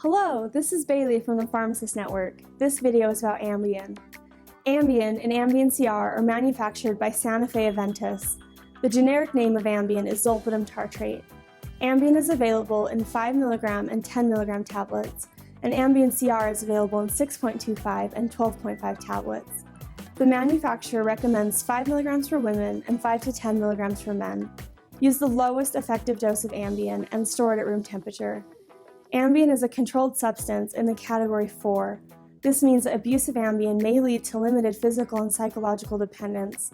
Hello, this is Bailey from the Pharmacist Network. This video is about Ambien. Ambien and Ambien CR are manufactured by Santa Fe Aventis. The generic name of Ambien is zolpidem tartrate. Ambien is available in 5 mg and 10 mg tablets, and Ambien CR is available in 6.25 and 12.5 tablets. The manufacturer recommends 5 mg for women and 5 to 10 mg for men. Use the lowest effective dose of Ambien and store it at room temperature. Ambien is a controlled substance in the category 4. This means that abuse of Ambien may lead to limited physical and psychological dependence.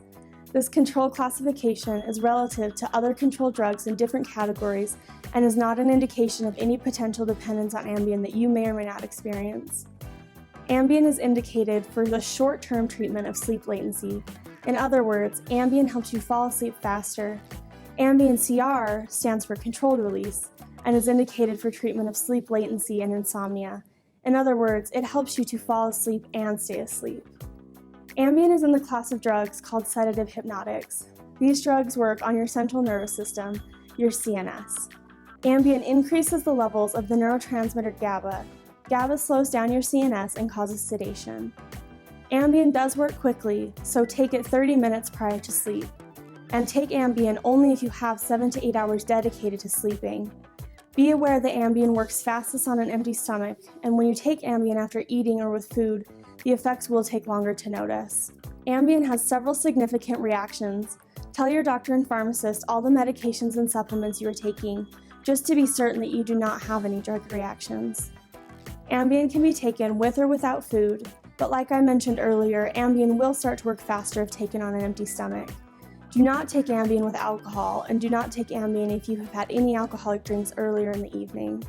This controlled classification is relative to other controlled drugs in different categories and is not an indication of any potential dependence on Ambien that you may or may not experience. Ambien is indicated for the short-term treatment of sleep latency. In other words, Ambien helps you fall asleep faster. Ambien CR stands for controlled release and is indicated for treatment of sleep latency and insomnia. In other words, it helps you to fall asleep and stay asleep. Ambien is in the class of drugs called sedative hypnotics. These drugs work on your central nervous system, your CNS. Ambien increases the levels of the neurotransmitter GABA. GABA slows down your CNS and causes sedation. Ambien does work quickly, so take it 30 minutes prior to sleep. And take Ambien only if you have 7 to 8 hours dedicated to sleeping. Be aware that Ambien works fastest on an empty stomach, and when you take Ambien after eating or with food, the effects will take longer to notice. Ambien has several significant reactions. Tell your doctor and pharmacist all the medications and supplements you are taking, just to be certain that you do not have any drug reactions. Ambien can be taken with or without food, but like I mentioned earlier, Ambien will start to work faster if taken on an empty stomach. Do not take Ambien with alcohol, and do not take Ambien if you have had any alcoholic drinks earlier in the evening.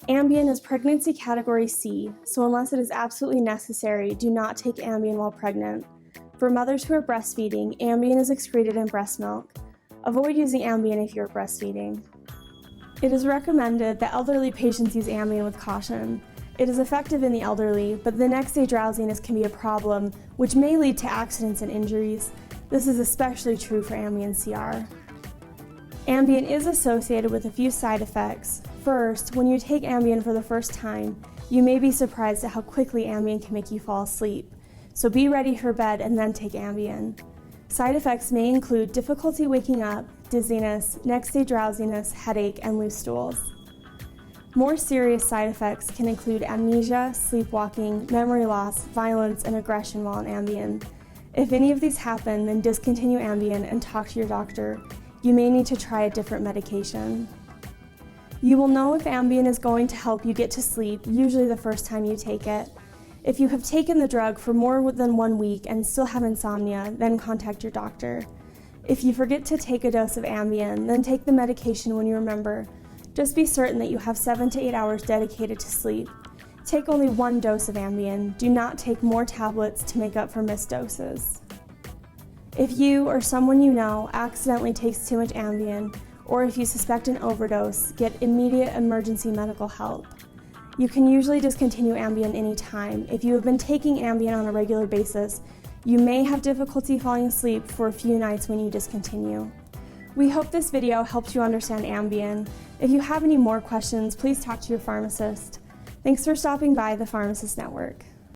Ambien is pregnancy category C, so unless it is absolutely necessary, do not take Ambien while pregnant. For mothers who are breastfeeding, Ambien is excreted in breast milk. Avoid using Ambien if you are breastfeeding. It is recommended that elderly patients use Ambien with caution. It is effective in the elderly, but the next day drowsiness can be a problem, which may lead to accidents and injuries. This is especially true for Ambien CR. Ambien is associated with a few side effects. First, when you take Ambien for the first time, you may be surprised at how quickly Ambien can make you fall asleep. So be ready for bed and then take Ambien. Side effects may include difficulty waking up, dizziness, next day drowsiness, headache, and loose stools. More serious side effects can include amnesia, sleepwalking, memory loss, violence, and aggression while on Ambien. If any of these happen, then discontinue Ambien and talk to your doctor. You may need to try a different medication. You will know if Ambien is going to help you get to sleep, usually the first time you take it. If you have taken the drug for more than 1 week and still have insomnia, then contact your doctor. If you forget to take a dose of Ambien, then take the medication when you remember. Just be certain that you have 7 to 8 hours dedicated to sleep. Take only 1 dose of Ambien. Do not take more tablets to make up for missed doses. If you or someone you know accidentally takes too much Ambien, or if you suspect an overdose, get immediate emergency medical help. You can usually discontinue Ambien anytime. If you have been taking Ambien on a regular basis, you may have difficulty falling asleep for a few nights when you discontinue. We hope this video helps you understand Ambien. If you have any more questions, please talk to your pharmacist. Thanks for stopping by the Pharmacist Network.